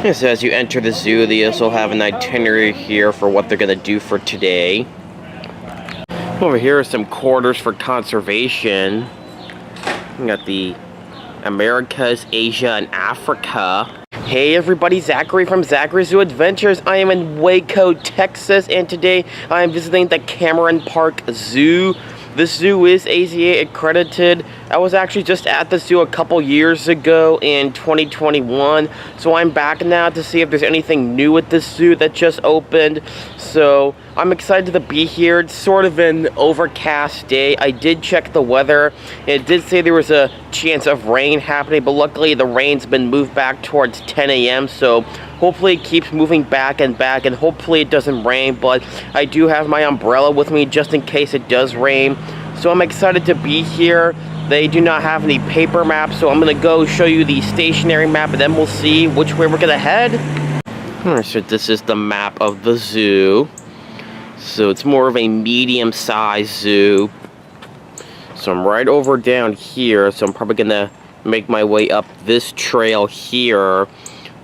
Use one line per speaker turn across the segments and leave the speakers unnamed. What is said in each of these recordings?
So as you enter the zoo, they also have an itinerary here for what they're going to do for today. Over here are some quarters for conservation. We got the Americas, Asia, and Africa. Hey everybody, Zachary from Zachary Zoo Adventures. I am in Waco, Texas, and today I am visiting the Cameron Park Zoo. This zoo is AZA accredited. I was actually just at the zoo a couple years ago in 2021, so I'm back now to see if there's anything new at this zoo that just opened. So I'm excited to be here. It's sort of an overcast day. I did check the weather. It did say there was a chance of rain happening, but luckily the rain's been moved back towards 10 a.m. so hopefully it keeps moving back, and hopefully it doesn't rain, but I do have my umbrella with me just in case it does rain. So I'm excited to be here. They do not have any paper maps, so I'm going to go show you the stationary map, and then we'll see which way we're going to head. Alright, so this is the map of the zoo. So it's more of a medium-sized zoo. So I'm right over down here, so I'm probably going to make my way up this trail here.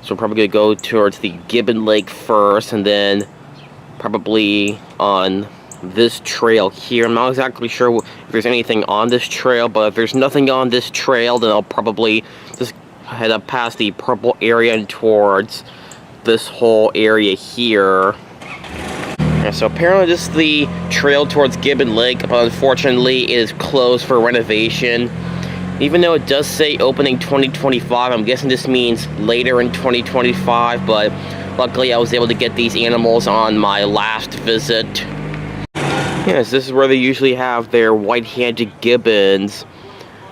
So I'm probably going to go towards the Gibbon Lake first, and then probably on this trail here. I'm not exactly sure if there's anything on this trail, but if there's nothing on this trail, then I'll probably just head up past the purple area and towards this whole area here. Yeah, so apparently this is the trail towards Gibbon Lake, but unfortunately it is closed for renovation. Even though it does say opening 2025, I'm guessing this means later in 2025, but luckily I was able to get these animals on my last visit. Yes, this is where they usually have their white-handed gibbons,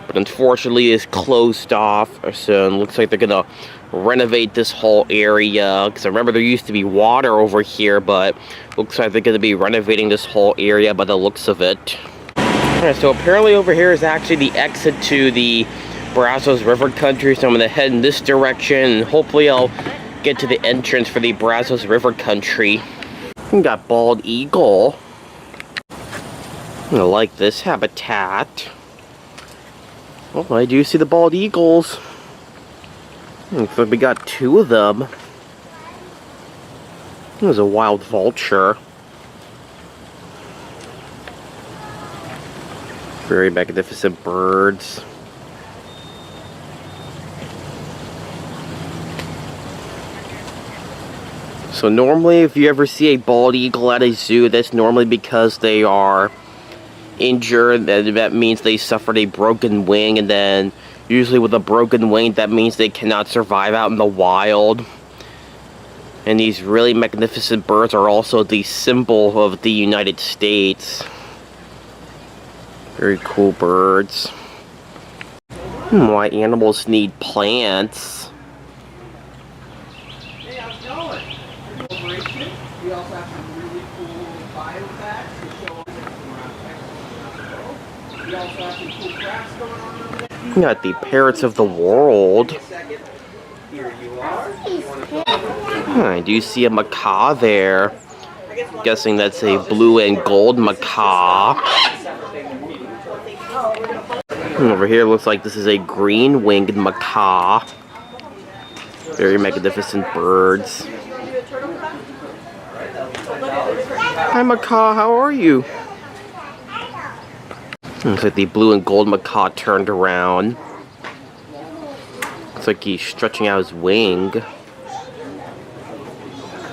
but unfortunately it's closed off, so it looks like they're gonna renovate this whole area, because I remember there used to be water over here, but looks like they're gonna be renovating this whole area by the looks of it. Alright, so apparently over here is actually the exit to the Brazos River Country, so I'm gonna head in this direction, and hopefully I'll get to the entrance for the Brazos River Country. We got bald eagle. I like this habitat. Oh, I do see the bald eagles. Looks like we got two of them. There's a wild vulture. Very magnificent birds. So normally if you ever see a bald eagle at a zoo, that's normally because they are injured. That means they suffered a broken wing, and then usually with a broken wing that means they cannot survive out in the wild. And these really magnificent birds are also the symbol of the United States. Very cool birds. Why animals need plants.
Hey, how's it going? We also have some really cool bio facts to show us around Texas. We also have some cool crafts going on over there.
We got the parrots of the world.
Here you are.
I do see a macaw there. I'm guessing that's a blue and gold macaw. Over here looks like this is a green-winged macaw. Very magnificent birds. Hi macaw, how are you? Looks like the blue and gold macaw turned around. Looks like he's stretching out his wing.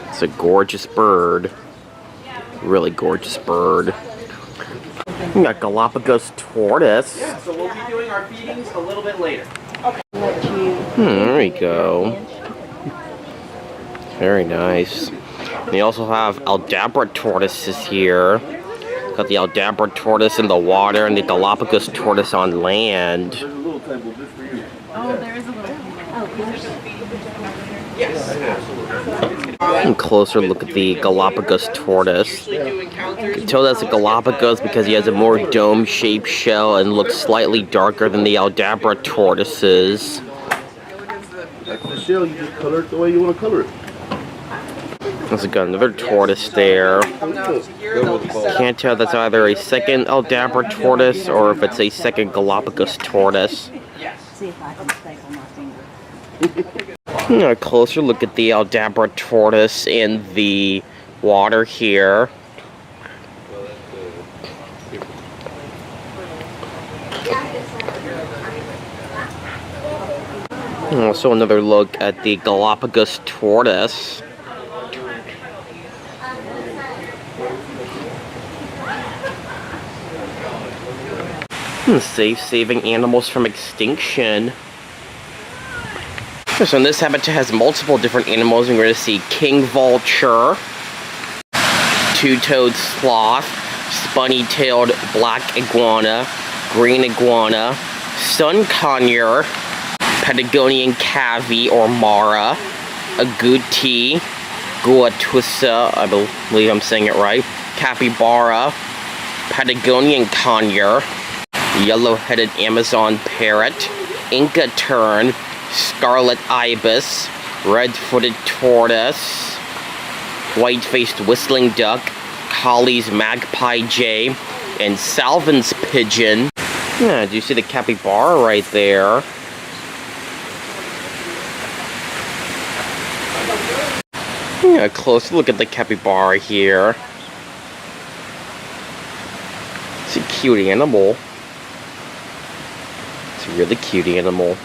It's a gorgeous bird. Really gorgeous bird. We got Galapagos tortoise.
Yeah, so we'll be doing our feedings a little bit later. Okay.
There we go. Very nice. They also have Aldabra tortoises here. Got the Aldabra tortoise in the water and the Galapagos tortoise on land.
Oh, there is a little
Yes, absolutely.
A closer look at the Galapagos tortoise. You can tell that's a Galapagos because he has a more dome-shaped shell and looks slightly darker than the Aldabra tortoises.
Like the shell, you just color it the way you want to color it.
There's got another tortoise there. Can't tell if that's either a second Aldabra tortoise or if it's a second Galapagos tortoise.
See if I can staple my finger.
A closer look at the Aldabra tortoise in the water here. Also another look at the Galapagos tortoise. Saving animals from extinction. So this habitat has multiple different animals. We're going to see king vulture, two-toed sloth, spunny-tailed black iguana, green iguana, sun conure, Patagonian cavy or mara, agouti, guatusa, I believe I'm saying it right, capybara, Patagonian conure, yellow-headed Amazon parrot, Inca tern, scarlet ibis, red-footed tortoise, white-faced whistling duck, Colley's magpie jay, and Salvin's pigeon. Yeah, do you see the capybara right there? Yeah, a close look at the capybara here. It's a cute animal. It's a really cute animal.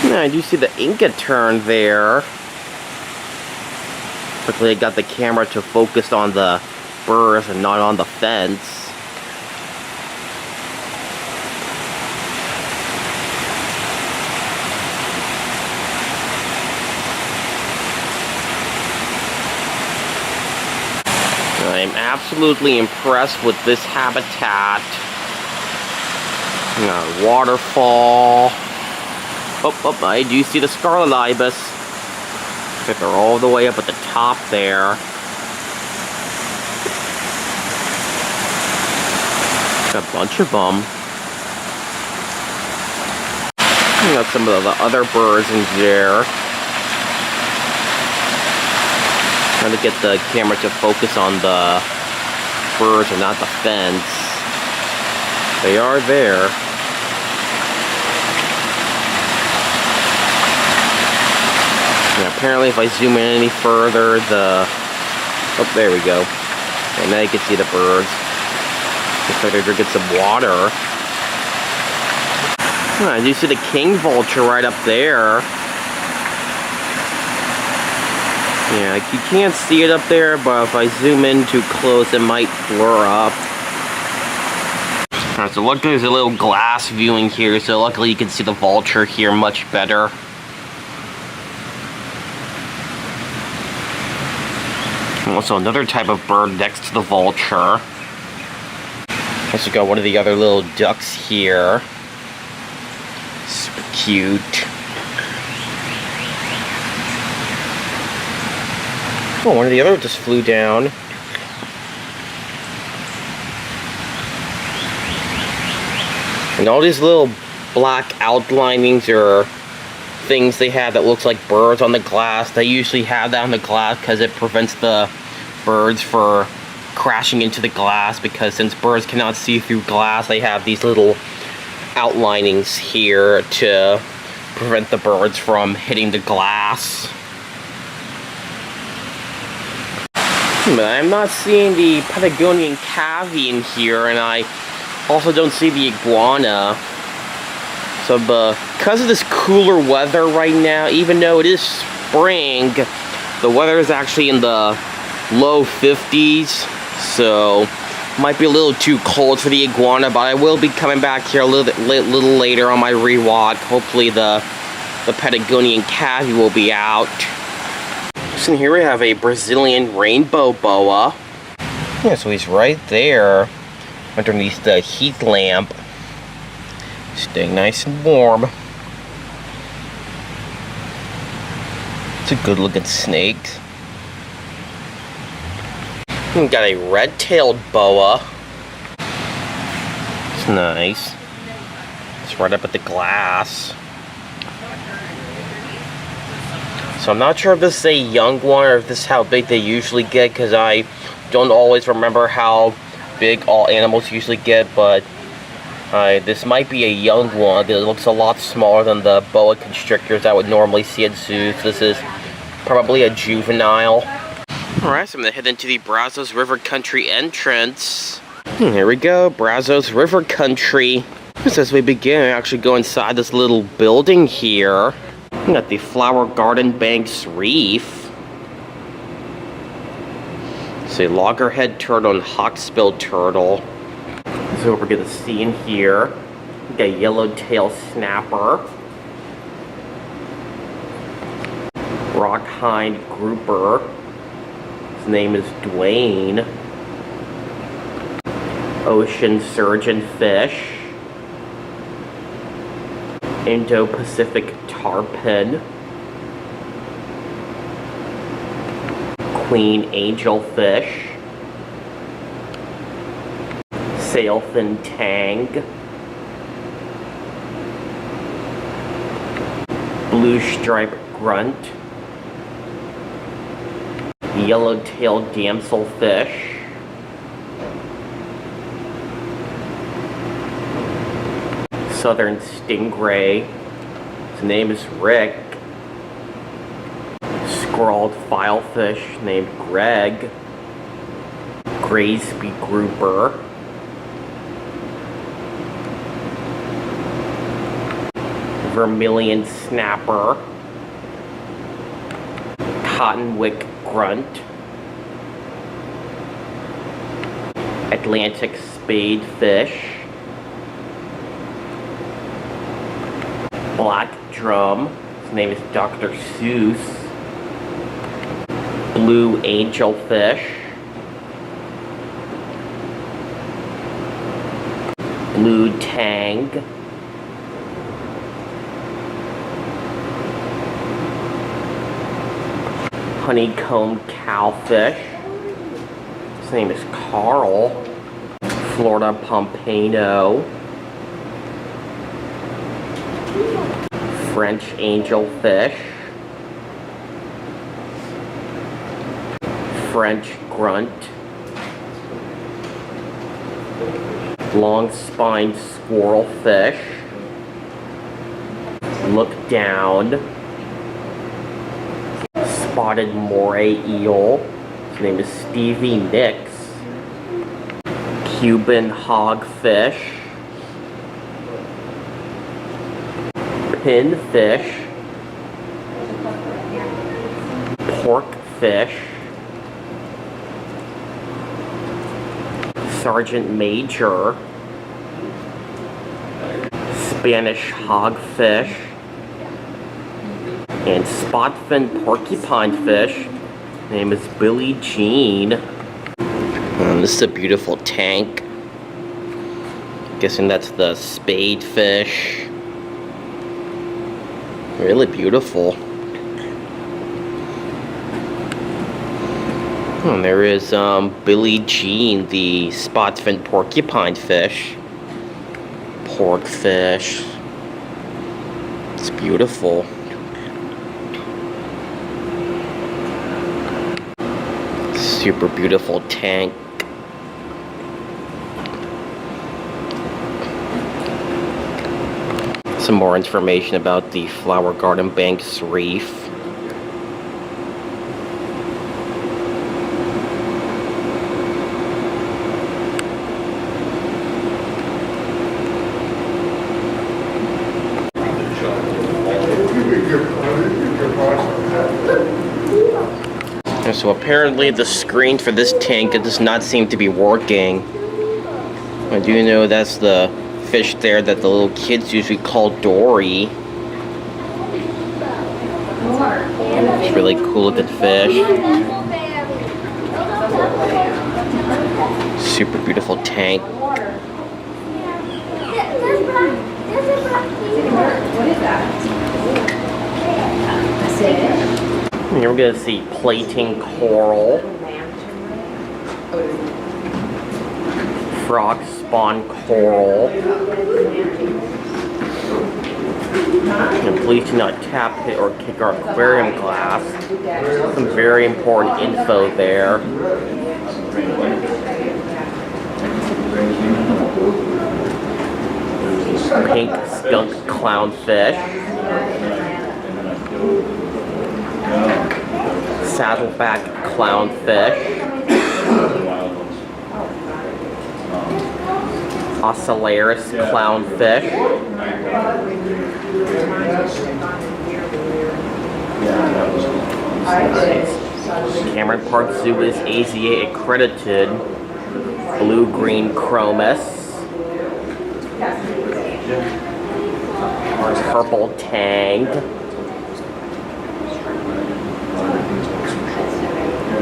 Yeah, I do see the Inca tern there. Luckily, I got the camera to focus on the birds and not on the fence. I'm absolutely impressed with this habitat. Waterfall. Oh, I do see the scarlet ibis. They're all the way up at the top there. Got a bunch of them. Got some of the other birds in there. Trying to get the camera to focus on the birds and not the fence. They are there. And apparently if I zoom in any further, oh, there we go. And now you can see the birds. Looks like they're drinking some water. I do see the king vulture right up there. Yeah, you can't see it up there, but if I zoom in too close, it might blur up. Alright, so look, there's a little glass viewing here, so luckily you can see the vulture here much better. Also another type of bird next to the vulture. Also got one of the other little ducks here. Super cute. Oh, one of the other just flew down. And all these little black outlinings or things they have that looks like birds on the glass. They usually have that on the glass because it prevents the birds for crashing into the glass, because since birds cannot see through glass, they have these little outlinings here to prevent the birds from hitting the glass. But I'm not seeing the Patagonian cavy in here, and I also don't see the iguana. So because of this cooler weather right now, even though it is spring, the weather is actually in the low 50s, so might be a little too cold for the iguana, but I will be coming back here a little later on my rewalk. Hopefully the Patagonian cavy will be out. So here we have a Brazilian rainbow boa. Yeah, so he's right there underneath the heat lamp, staying nice and warm. It's a good looking snake. We got a red-tailed boa. It's nice. It's right up at the glass. So I'm not sure if this is a young one or if this is how big they usually get, because I don't always remember how big all animals usually get, but this might be a young one because it looks a lot smaller than the boa constrictors I would normally see at zoos. This is probably a juvenile. Alright, so I'm going to head into the Brazos River Country entrance. Here we go, Brazos River Country. Just as we begin, I actually go inside this little building here. We got the Flower Garden Banks Reef. It's a loggerhead turtle and hawksbill turtle. So we're going to see in here, we got a yellowtail snapper. Rock hind grouper. His name is Dwayne. Ocean surgeonfish. Indo-Pacific tarpon. Queen angelfish. Sailfin tang. Blue stripe grunt. Yellowtail damselfish. Southern stingray. His name is Rick. Scrawled filefish named Greg. Graysby grouper. Vermilion snapper. Cottonwick grunt. Atlantic spadefish. Black drum. His name is Dr. Seuss. Blue angelfish. Blue tang. Honeycomb cowfish. His name is Carl. Florida pompano. French angelfish. French grunt. Long-spined squirrelfish. Look down. Spotted moray eel. His name is Stevie Nicks. Cuban hogfish. Pinfish. Porkfish. Sergeant Major. Spanish hogfish. And spotfin porcupine fish. Name is Billie Jean. This is a beautiful tank. Guessing that's the spade fish. Really beautiful. And there is Billie Jean, the spotfin porcupine fish. Porkfish. It's beautiful. Super beautiful tank. Some more information about the Flower Garden Banks Reef. And so apparently the screen for this tank does not seem to be working. I do know that's the fish there that the little kids usually call Dory. It's really cool looking fish. Super beautiful tank. Here we're gonna see plating coral. Frog spawn coral. And please do not tap, hit, or kick our aquarium glass. Some very important info there. Pink skunk clownfish. Saddleback clownfish. Ocellaris clownfish. Cameron Park Zoo is AZA accredited. Blue-green chromis. Purple tang.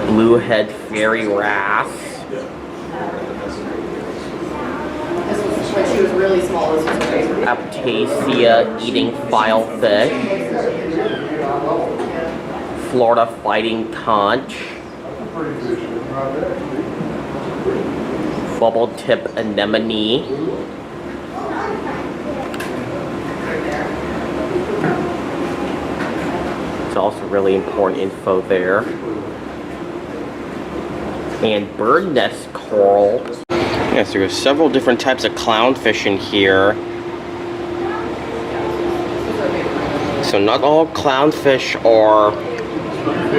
Bluehead fairy wrasse.
When she was really small, this was her favorite.
Aptasia eating filefish. Florida fighting conch. Bubble tip anemone. It's also really important info there. And bird nest coral. Yes, there are several different types of clownfish in here. So not all clownfish are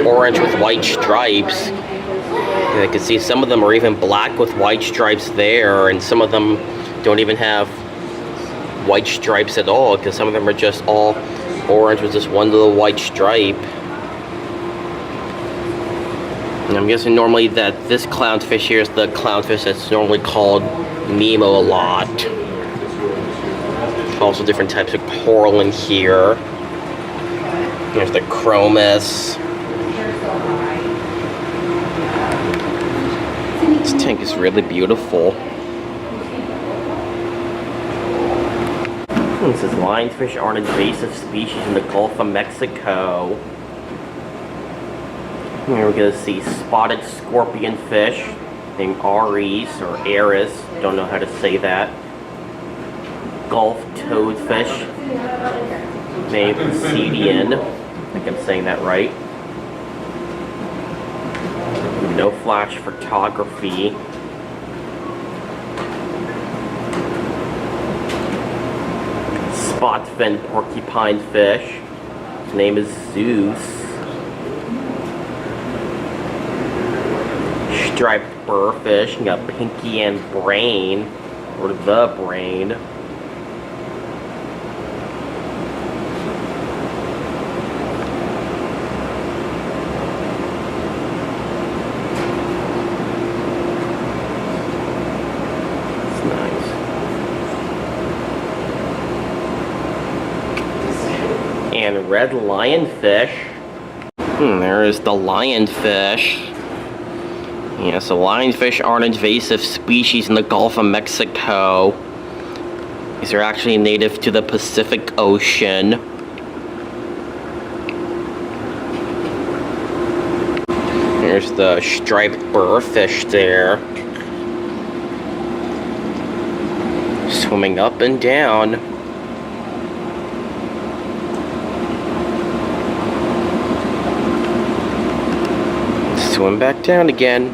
orange with white stripes. You can see some of them are even black with white stripes there, and some of them don't even have white stripes at all, because some of them are just all orange with just one little white stripe. And I'm guessing normally that this clownfish here is the clownfish that's normally called Nemo a lot. Also different types of coral in here. There's the chromis. This tank is really beautiful. This says lionfish are an invasive species in the Gulf of Mexico. Here we're going to see spotted scorpion fish named Aries or Aris, don't know how to say that. Gulf toadfish named Obsidian, I think I'm saying that right. No flash photography. Spot fin porcupine fish, his name is Zeus. Striped burrfish, you got Pinky and Brain, or the Brain. It's nice. And red lionfish. There is the lionfish. Yeah, so lionfish are an invasive species in the Gulf of Mexico. These are actually native to the Pacific Ocean. Here's the striped burrfish there. Swimming up and down. Swim back down again.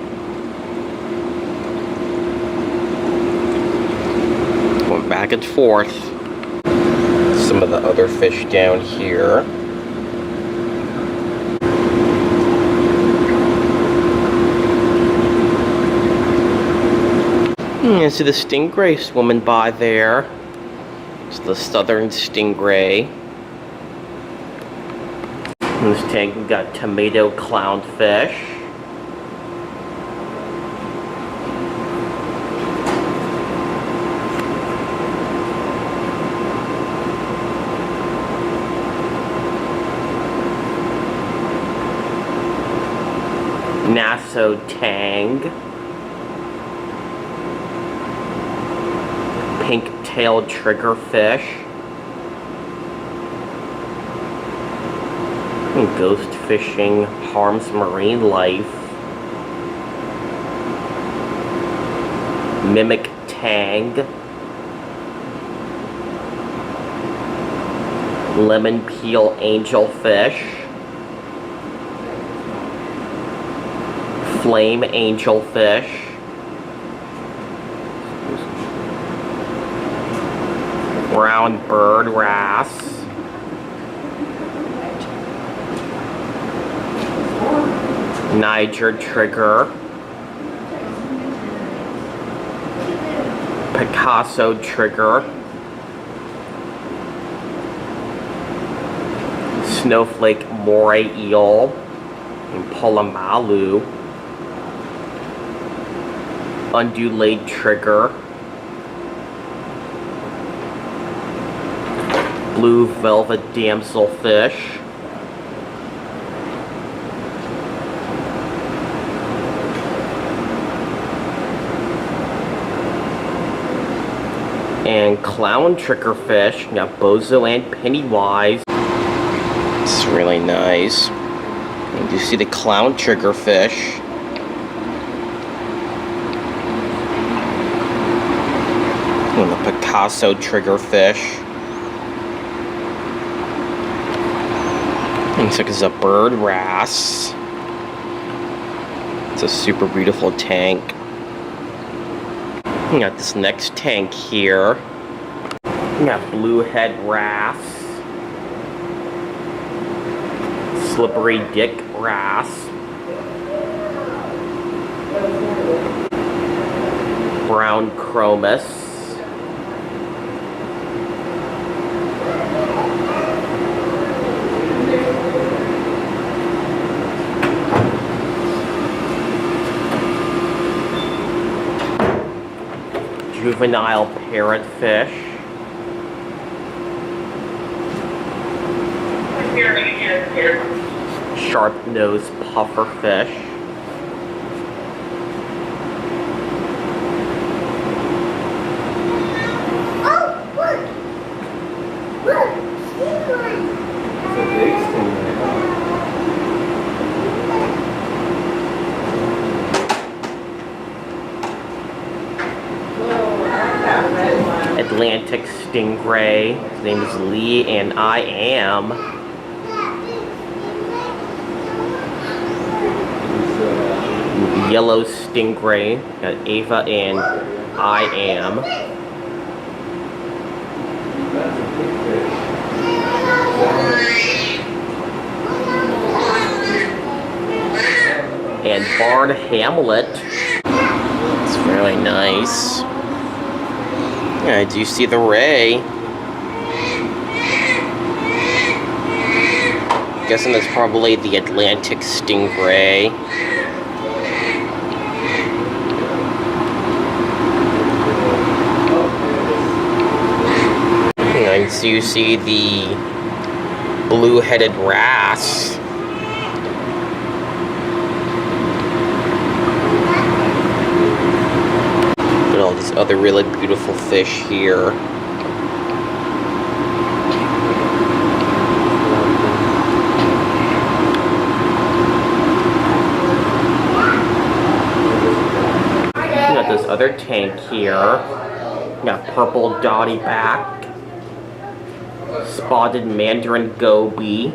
Going back and forth. Some of the other fish down here. You see the stingray swimming by there. It's the southern stingray. In this tank we've got tomato clownfish. Nassau tang, pink-tailed triggerfish, and ghost fishing harms marine life, mimic tang, lemon peel angelfish, flame angelfish, brown bird wrasse, Niger trigger, Picasso trigger, snowflake moray eel, and Polamalu, undulate trigger, blue velvet damselfish, and clown triggerfish. We got bozo and pennywise. It's really nice. And you see the clown triggerfish. And the Picasso triggerfish. Looks like it's a bird wrasse. It's a super beautiful tank. We got this next tank here. We got bluehead wrasse, slippery dick wrasse, brown chromis, juvenile parrotfish, sharp-nosed pufferfish, Atlantic stingray. His name is Lee, and I am. Yellow stingray. Got Ava and I am. And barred hamlet. It's really nice. I do see the ray. Guessing that's probably the Atlantic stingray. And so you see the blue-headed wrasse. And all these other really beautiful fish here. We got this other tank here. We got purple dotty back, spotted mandarin goby,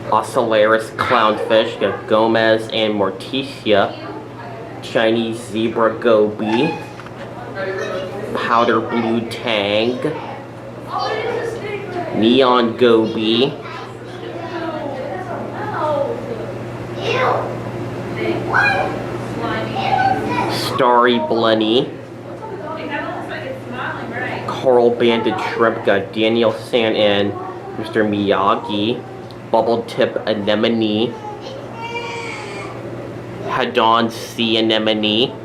Ocellaris clownfish. We got Gomez and Morticia, Chinese zebra goby, powder blue tang, neon goby, starry blenny, coral banded shrimp. Got Daniel San and Mr. Miyagi, bubble tip anemone, Hadon sea anemone,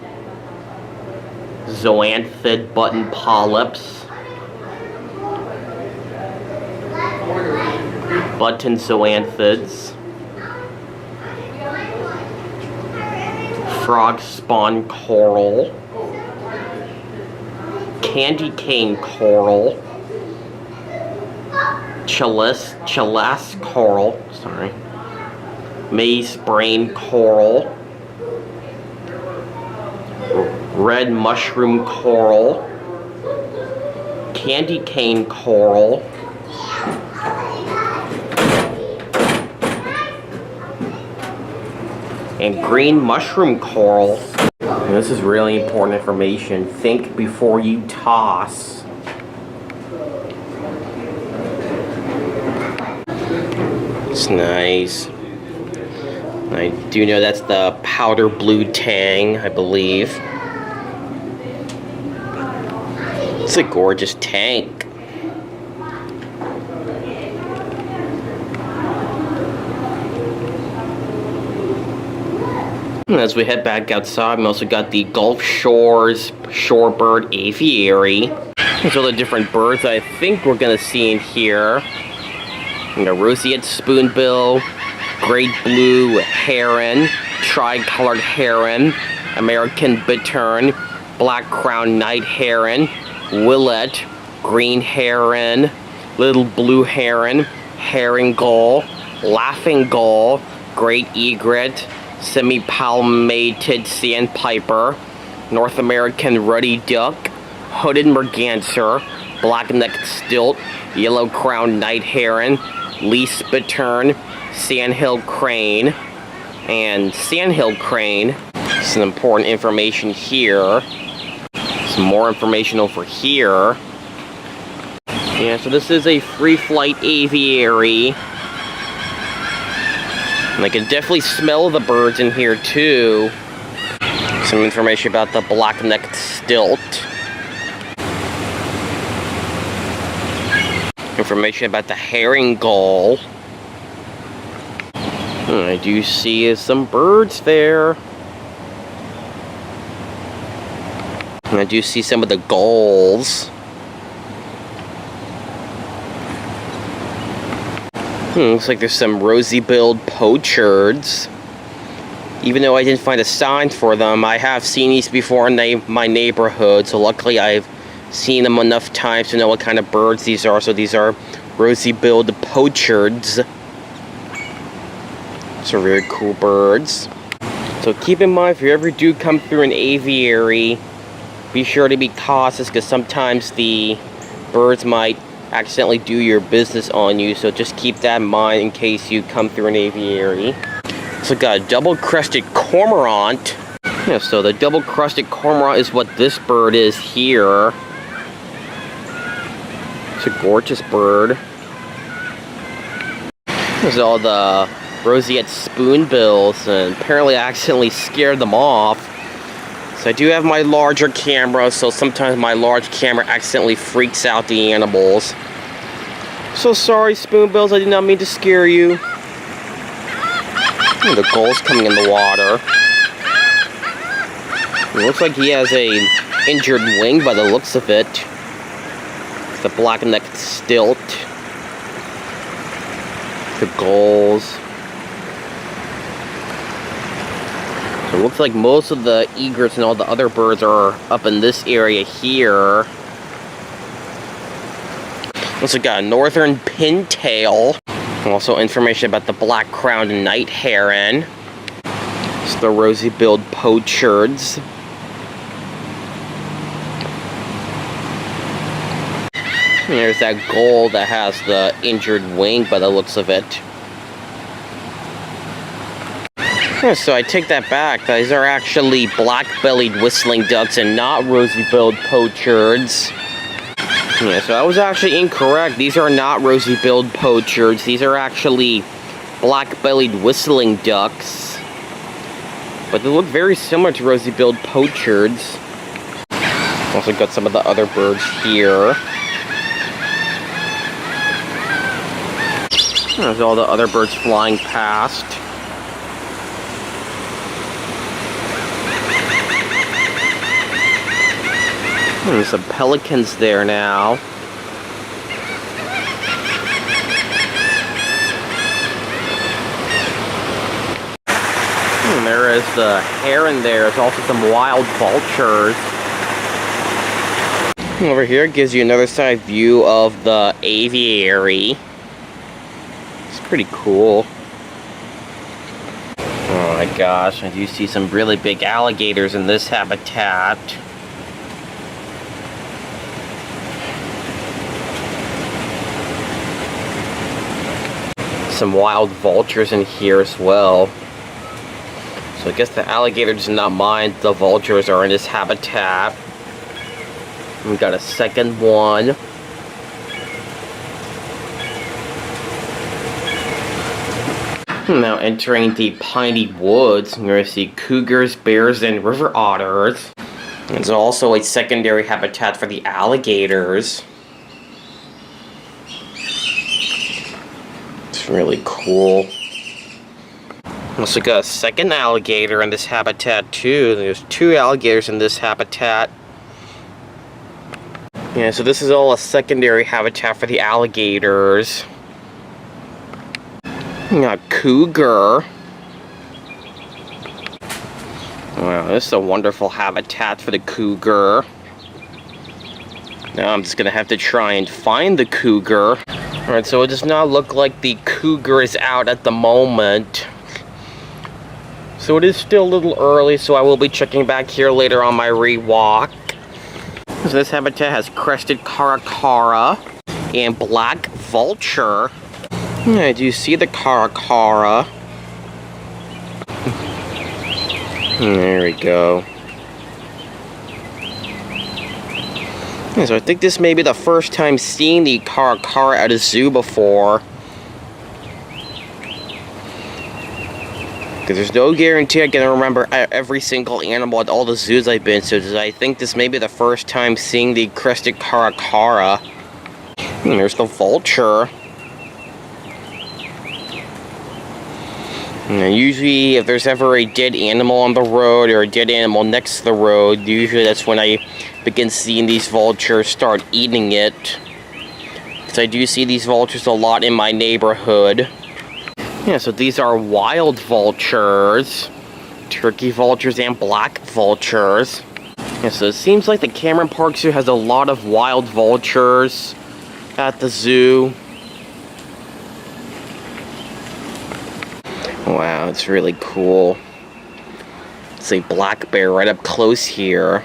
zoanthid button polyps, button zoanthids, frog spawn coral, candy cane coral, chalice coral, sorry, maize brain coral, red mushroom coral, candy cane coral. And green mushroom coral. And this is really important information. Think before you toss. It's nice. I do know that's the powder blue tang, I believe. It's a gorgeous tank. And as we head back outside, we also got the Gulf Shores Shorebird aviary. There's all the different birds I think we're gonna see in here. And a roseate spoonbill, great blue heron, tri-colored heron, American bittern, black crowned night heron, willet, green heron, little blue heron, herring gull, laughing gull, great egret, semi-palmated sandpiper, North American ruddy duck, hooded merganser, black-necked stilt, yellow-crowned night heron, least bittern, sandhill crane, and sandhill crane. Some important information here. Some more information over here. Yeah, so this is a free flight aviary. And I can definitely smell the birds in here too. Some information about the black-necked stilt. Information about the herring gull. And I do see some birds there. And I do see some of the gulls. Looks like there's some rosy-billed poachards. Even though I didn't find a sign for them, I have seen these before in my neighborhood, so luckily I've seen them enough times to know what kind of birds these are. So these are rosy-billed poachards. Some very cool birds. So keep in mind, if you ever do come through an aviary, be sure to be cautious, because sometimes the birds might accidentally do your business on you, so just keep that in mind in case you come through an aviary. So got a double-crested cormorant. Yeah, so the double-crested cormorant is what this bird is here. It's a gorgeous bird. There's all the roseate spoonbills, and apparently I accidentally scared them off. So I do have my larger camera, so sometimes my large camera accidentally freaks out the animals. So sorry, spoonbills, I did not mean to scare you. And the gull's coming in the water. It looks like he has a injured wing by the looks of it. It's the black-necked stilt. The gulls. So it looks like most of the egrets and all the other birds are up in this area here. Also got a northern pintail. Also information about the black-crowned night heron. It's the rosy-billed poachards. And there's that gull that has the injured wing by the looks of it. Yeah, so I take that back. These are actually black-bellied whistling ducks and not rosy-billed poachards. Yeah, so I was actually incorrect. These are not rosy-billed poachards. These are actually black-bellied whistling ducks. But they look very similar to rosy-billed poachards. Also got some of the other birds here. There's all the other birds flying past. There's some pelicans there now. And there is the heron there. There's also some wild vultures. And over here it gives you another side view of the aviary. It's pretty cool. Oh my gosh, I do see some really big alligators in this habitat. some wild vultures in here as well. So I guess the alligator does not mind the vultures are in his habitat. We got a second one. Now entering the piney woods, you're going to see cougars, bears, and river otters. There's also a secondary habitat for the alligators. It's really cool. Also got a second alligator in this habitat too. There's 2 alligators in this habitat. Yeah, so this is all a secondary habitat for the alligators. We got cougar. Wow, this is a wonderful habitat for the cougar. Now I'm just gonna have to try and find the cougar. Alright, so it does not look like the cougar is out at the moment. So it is still a little early, so I will be checking back here later on my rewalk. So this habitat has crested caracara and black vulture. Yeah, do you see the caracara? There we go. Yeah, so I think this may be the first time seeing the caracara at a zoo before. Because there's no guarantee I'm gonna remember every single animal at all the zoos I've been to. I think this may be the first time seeing the crested caracara. And there's the vulture. And usually, if there's ever a dead animal on the road or a dead animal next to the road, usually that's when I begin seeing these vultures start eating it. Because I do see these vultures a lot in my neighborhood. Yeah, so these are wild vultures, turkey vultures, and black vultures. Yeah, so it seems like the Cameron Park Zoo has a lot of wild vultures at the zoo. Wow, it's really cool. It's a black bear right up close here.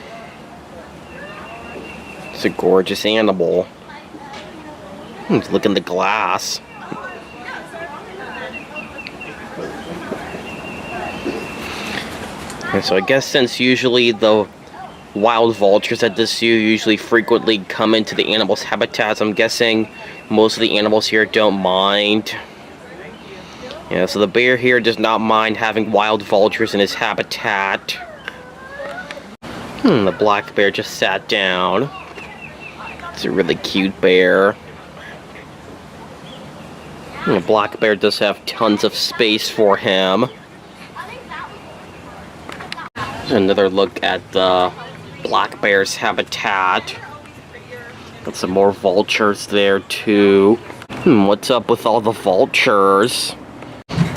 It's a gorgeous animal. Look in the glass. And so I guess since usually the wild vultures at the zoo usually frequently come into the animals' habitats, I'm guessing most of the animals here don't mind. Yeah, so the bear here does not mind having wild vultures in his habitat. The black bear just sat down. It's a really cute bear. And the black bear does have tons of space for him. Another look at the black bear's habitat. Got some more vultures there too. What's up with all the vultures?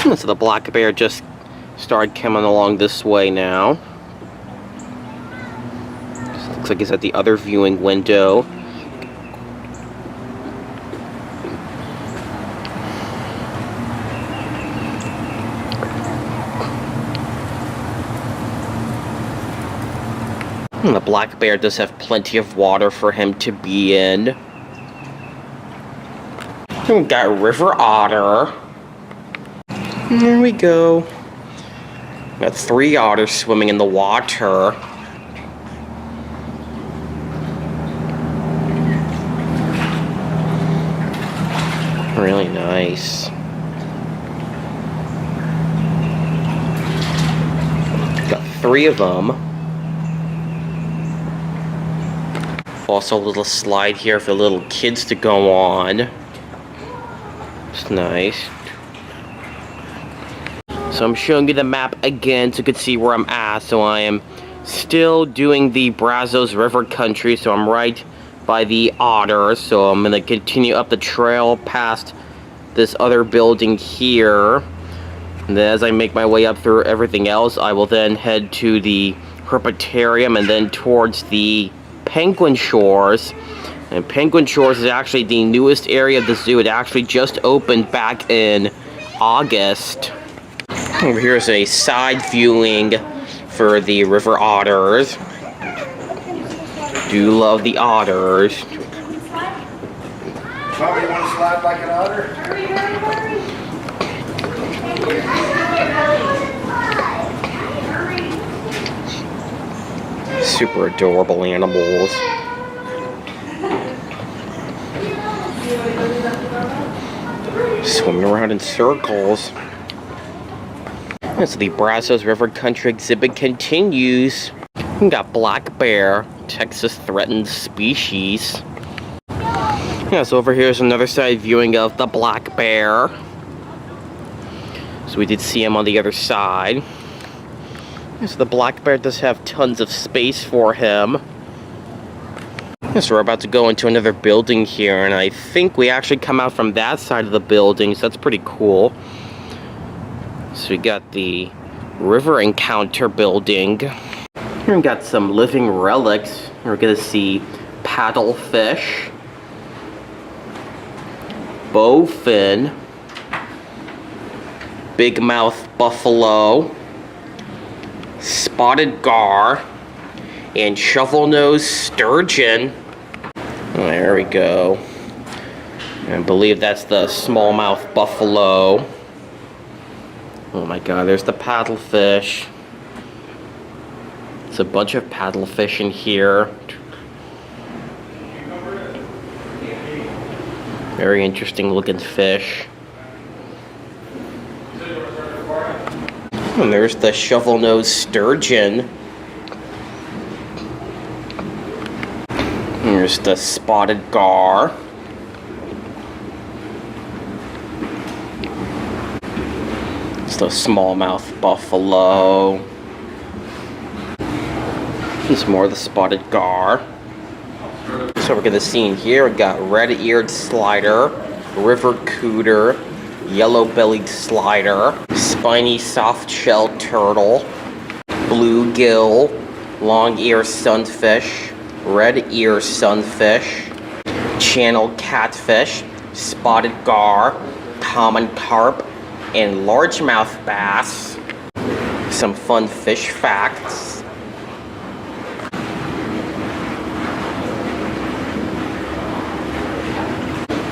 So the black bear just started coming along this way now. Just looks like he's at the other viewing window. And the black bear does have plenty of water for him to be in. And we got river otter. There we go. Got 3 otters swimming in the water. Really nice. Got 3 of them. Also a little slide here for little kids to go on. It's nice. So I'm showing you the map again so you can see where I'm at. So I am still doing the Brazos River Country. So I'm right by the otters. So I'm going to continue up the trail past this other building here. And then as I make my way up through everything else, I will then head to the herpetarium and then towards the Penguin Shores. And Penguin Shores is actually the newest area of the zoo. It actually just opened back in August. Over here is a side viewing for the river otters. Do love the otters.
Mom, you want to slide like an otter?
Super adorable animals. Swimming around in circles. And so the Brazos River Country exhibit continues. We got black bear, Texas threatened species. Yeah, so over here is another side viewing of the black bear. So we did see him on the other side. Yeah, so the black bear does have tons of space for him. Yeah, so we're about to go into another building here, and I think we actually come out from that side of the building, so that's pretty cool. So we got the river encounter building. Here we got some living relics. We're gonna see paddlefish, bowfin, big mouth buffalo, spotted gar, and shovel-nosed sturgeon. Oh, there we go. I believe that's the smallmouth buffalo. Oh my god, there's the paddlefish. It's a bunch of paddlefish in here. Very interesting looking fish. And there's the shovel-nosed sturgeon. Here's the spotted gar. It's the smallmouth buffalo. There's more of the spotted gar. So we're gonna see in here, we got red-eared slider, river cooter, yellow-bellied slider, spiny soft-shelled turtle, bluegill, long-ear sunfish, red-ear sunfish, channel catfish, spotted gar, common carp, and largemouth bass. Some fun fish facts.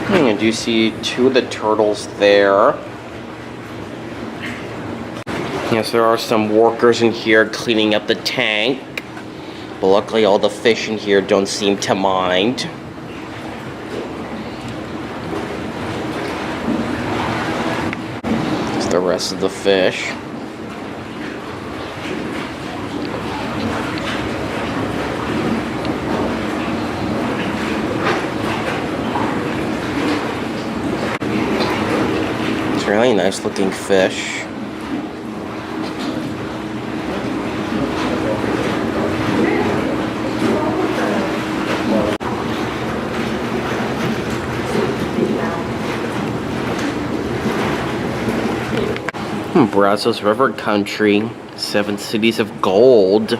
And you see two of the turtles there. Yes, there are some workers in here cleaning up the tank. But luckily all the fish in here don't seem to mind. It's the rest of the fish. It's a really nice looking fish. Brazos River Country, 7 cities of gold.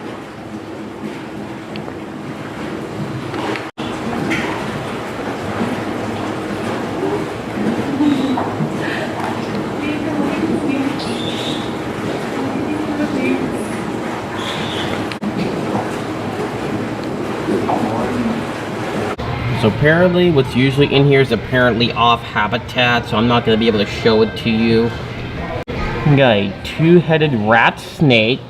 So apparently what's usually in here is apparently off habitat, so I'm not going to be able to show it to you. We got a 2-headed rat snake.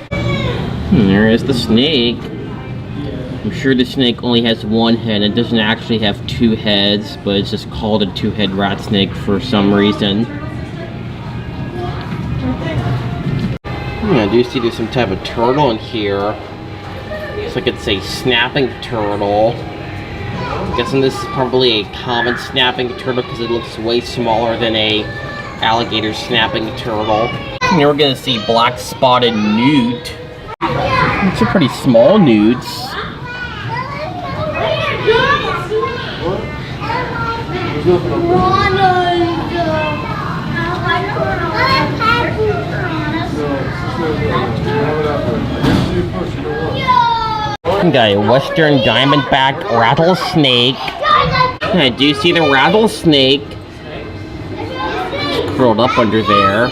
There is the snake. I'm sure the snake only has 1 head. It doesn't actually have 2 heads, but it's just called a 2-head rat snake for some reason. I do see there's some type of turtle in here. Looks like it's a snapping turtle. I'm guessing this is probably a common snapping turtle because it looks way smaller than a alligator snapping turtle. And here we're gonna see black spotted newt. It's a pretty small newts. We got a western diamondback rattlesnake. And I do see the rattlesnake curled up under there.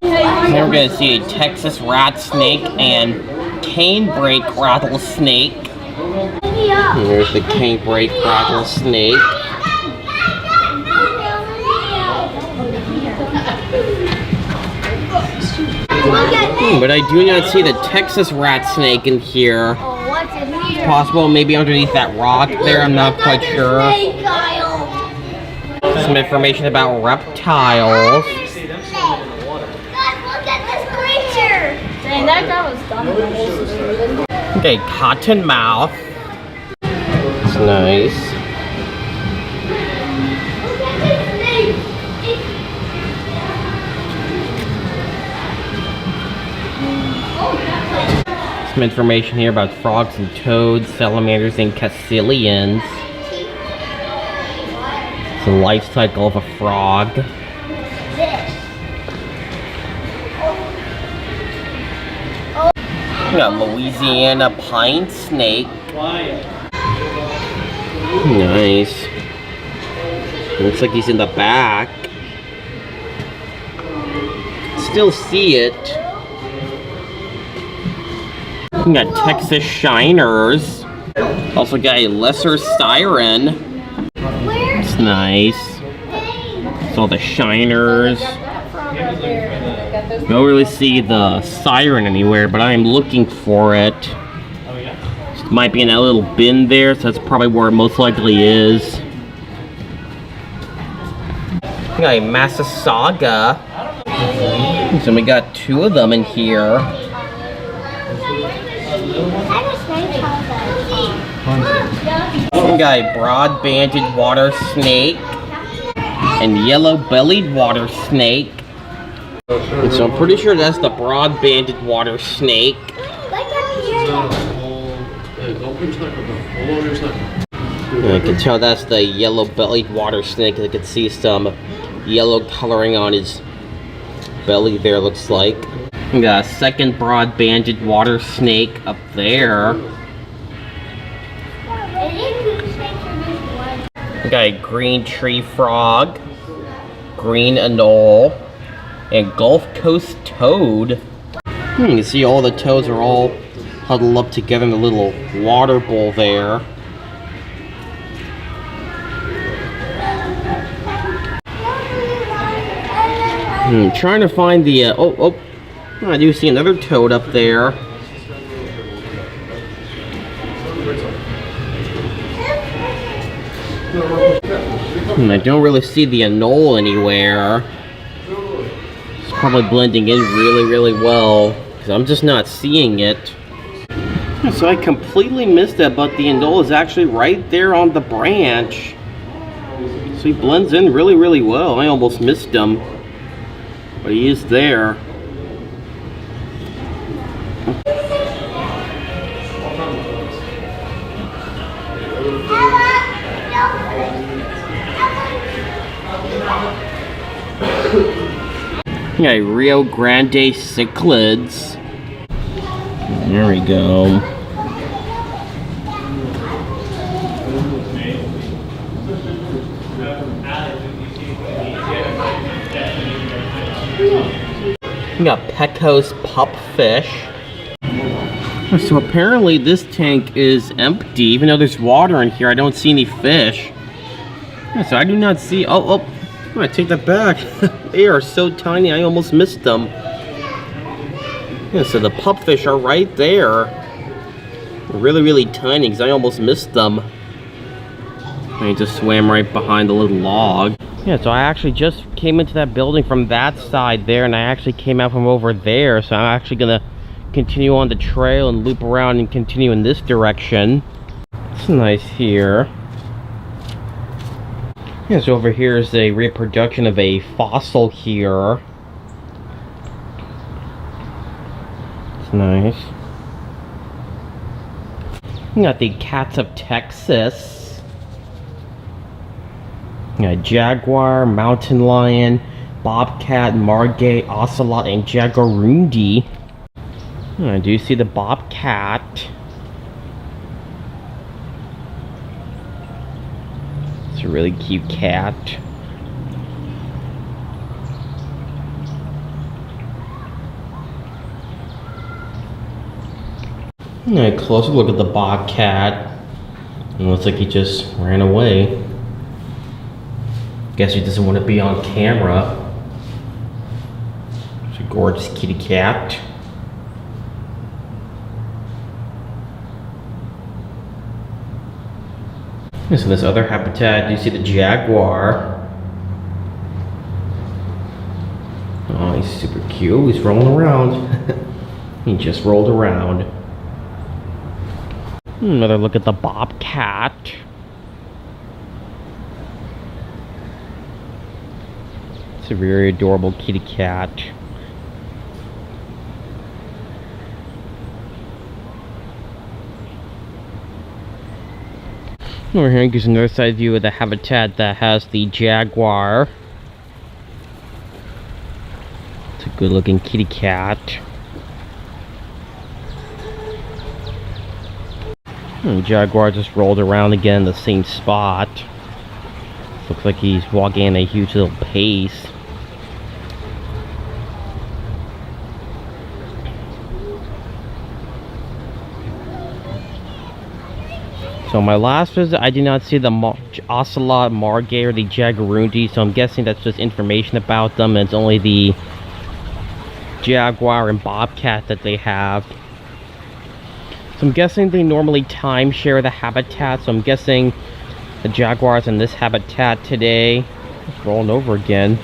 Then we're going to see a Texas rat snake and canebrake rattlesnake. Here's the canebrake rattlesnake. But I do not see the Texas rat snake in here.
Oh, what's in here?
Possible maybe underneath that rock there, I'm not quite sure. Some information about reptiles.
God, look at this creature! Dang, that guy was dumb.
Okay, cottonmouth. It's nice.
Look at this snake!
Some information here about frogs and toads, salamanders and caecilians. It's the life cycle of a frog. We got Louisiana pine snake. Nice. Looks like he's in the back. Still see it. We got Texas shiners. Also got a lesser siren. It's nice. So the shiners. Don't really see the siren anywhere, but I'm looking for it. It might be in that little bin there, so that's probably where it most likely is. We got a Massasauga. So we got two of them in here. We got a broad-banded water snake and yellow-bellied water snake. And so I'm pretty sure that's the broad-banded water snake. And I can tell that's the yellow-bellied water snake. I can see some yellow coloring on his belly there, looks like. We got a second broad-banded water snake up there. We got a green tree frog, green anole, and Gulf Coast toad. You can see all the toads are all huddled up together in a little water bowl there. Trying to find the, I do see another toad up there. I don't really see the anole anywhere. It's probably blending in really well, because I'm just not seeing it. So I completely missed that, but the anole is actually right there on the branch. So he blends in really well. I almost missed him, but he is there. Yeah, Rio Grande cichlids. There we go. We got Pecos pupfish. So apparently this tank is empty, even though there's water in here. I don't see any fish. Yeah, so I do not see. Oh, I take that back. They are so tiny, I almost missed them. Yeah, so the pupfish are right there. They're really tiny, because I almost missed them. I just swam right behind the little log. Yeah, so I actually just came into that building from that side there, and I actually came out from over there, so I'm actually gonna continue on the trail and loop around and continue in this direction. It's nice here. Yeah, so over here is a reproduction of a fossil here. It's nice. We got the cats of Texas. We got jaguar, mountain lion, bobcat, margay, ocelot, and jaguarundi. I do see the bobcat. It's a really cute cat. A closer look at the bobcat. It looks like he just ran away. Guess he doesn't want to be on camera. It's a Gorgeous kitty cat. And so this other habitat, you see the jaguar. Oh, he's super cute. He's rolling around. He just rolled around. Another look at the bobcat. It's a very adorable kitty cat. Over here gives another side view of the habitat that has the jaguar. It's a good looking kitty cat. The jaguar just rolled around again in the same spot. Looks like he's walking at a huge little pace. So my last visit, I did not see the ocelot, margay, or the jaguarundi, so I'm guessing that's just information about them, and it's only the jaguar and bobcat that they have. So I'm guessing they normally timeshare the habitat, so I'm guessing the jaguar's in this habitat today. It's rolling over again.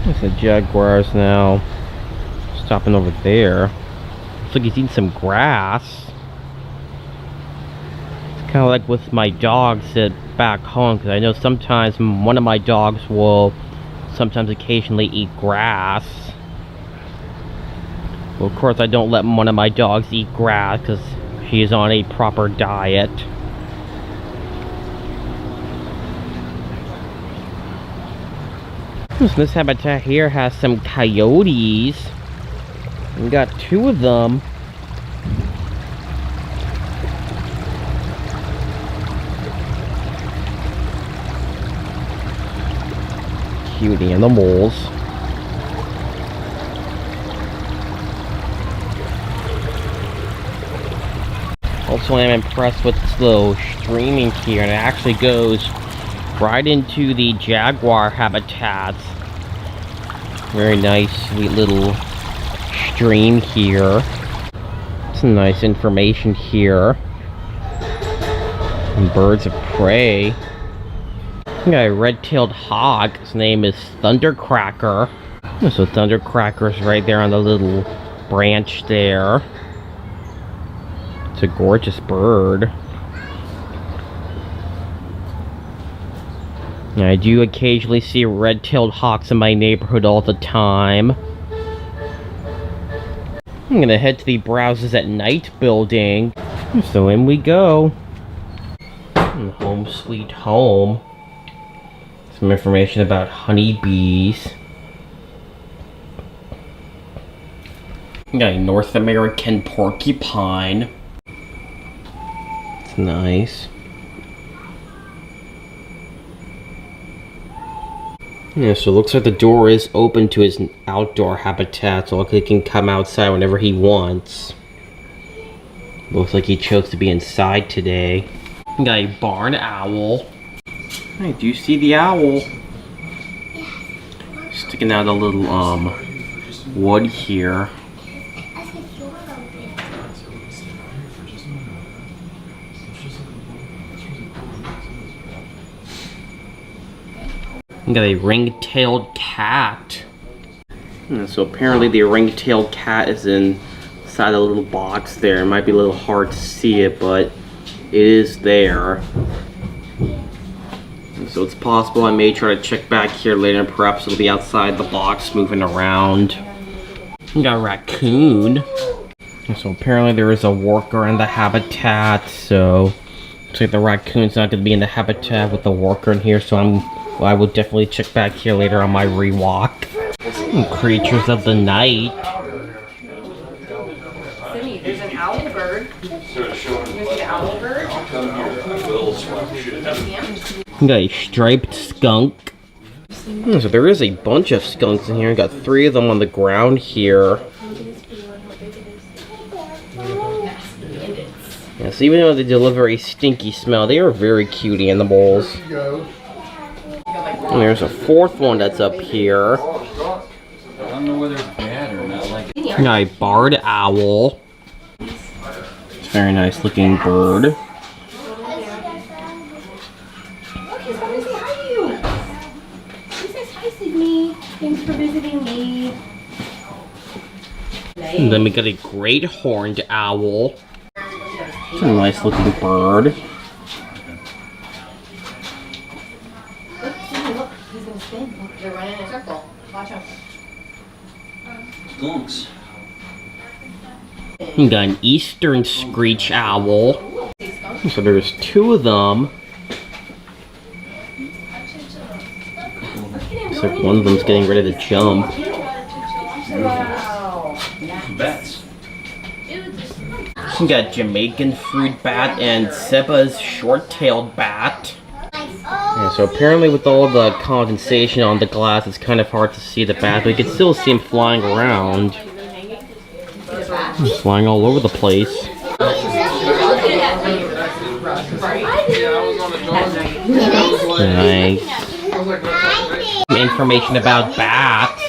There's the jaguar's now stopping over there. Looks like he's eating some grass. Kind of like with my dogs at back home, because I know sometimes one of my dogs will sometimes occasionally eat grass. Well, of course I don't let one of my dogs eat grass because he is on a proper diet. So this habitat here has some coyotes. We got 2 of them. Cute animals. Also, I'm impressed with this little streaming here, and it actually goes right into the jaguar habitats. Very nice, sweet little stream here. Some nice information here. And birds of prey. We got a red-tailed hawk. His name is Thundercracker. So Thundercracker's right there on the little branch there. It's a gorgeous bird. And I do occasionally see red-tailed hawks in my neighborhood all the time. I'm gonna head to the Brazos at Night building. So in we go. Home sweet home. Some information about honeybees. We got a North American porcupine. It's nice. Yeah, so it looks like the door is open to his outdoor habitat, so he can come outside whenever he wants. Looks like he chose to be inside today. We got a barn owl. Hey, do you see the owl? Sticking out a little wood here. We got a ring-tailed cat. So apparently the ring-tailed cat is inside a little box there. It might be a little hard to see it, but it is there. So it's possible I may try to check back here later, and perhaps it'll be outside the box moving around. We got a raccoon. So apparently there is a worker in the habitat, so looks like the raccoon's not going to be in the habitat with the worker in here, so I will definitely check back here later on my rewalk. Creatures of the night.
Sydney, there's an owl bird. There's an owl bird.
We got a striped skunk. So there is a bunch of skunks in here. We got 3 of them on the ground here. Yes, even though they deliver a stinky smell, they are very cute animals. And there's a fourth one that's up here.
I don't know whether it's bad or not. Like
A barred owl. It's a very nice looking bird.
Look, he's coming to say hi to you. He says hi, Sydney. Thanks for visiting me.
And then we got a great horned owl. It's a nice looking bird.
Look, Sydney, look. He's gonna spin. Look, they're running in a circle. Watch out.
skunks.
We got an eastern screech owl. So there's two of them. Looks like one of them's getting ready to jump.
Bats.
We got Jamaican fruit bat and Seba's short-tailed bat. Yeah, so apparently with all the condensation on the glass, it's kind of hard to see the bat, but you can still see him flying around. He's flying all over the place. Nice. Information about bats.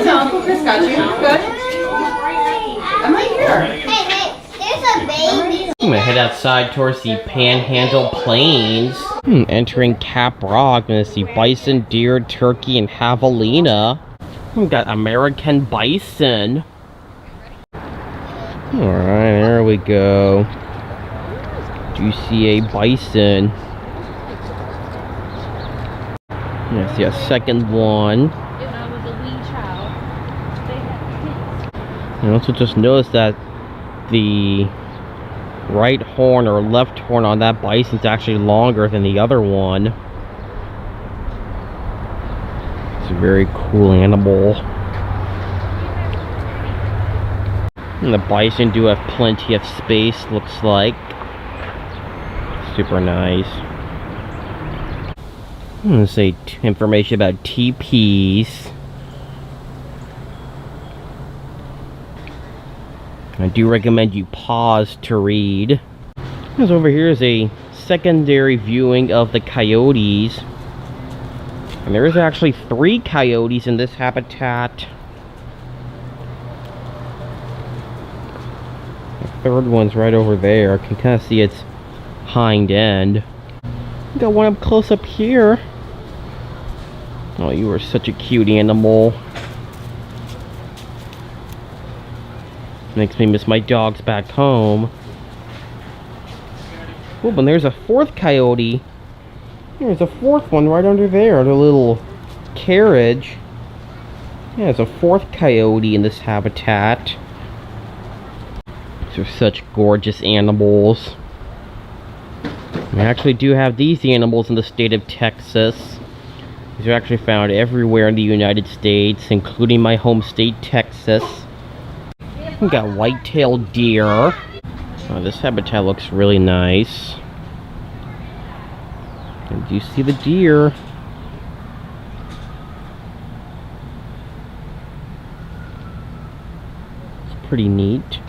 Uncle Chris got you. Good. I'm right here.
Hey, there's a baby.
I'm gonna head outside towards the Panhandle Plains. Entering Cap Rock, I'm gonna see bison, deer, turkey, and javelina. We've got American bison. Alright, there we go. Do you see a bison? I see a second one. I also just noticed that the right horn or left horn on that bison is actually longer than the other one. It's a very cool animal. And the bison do have plenty of space, looks like. Super nice. I'm gonna say information about teepees. I do recommend you pause to read. Because over here is a secondary viewing of the coyotes. And there is actually 3 coyotes in this habitat. The third one's right over there. I can kind of see its hind end. Got one up close up here. Oh, you are such a cute animal. Makes me miss my dogs back home. Oh, and there's a 4th coyote. There's a 4th one right under there, the little carriage. Yeah, there's a 4th coyote in this habitat. These are such gorgeous animals. We actually do have these animals in the state of Texas. These are actually found everywhere in the United States, including my home state, Texas. We got white-tailed deer. Oh, this habitat looks really nice. And you see the deer. It's pretty neat.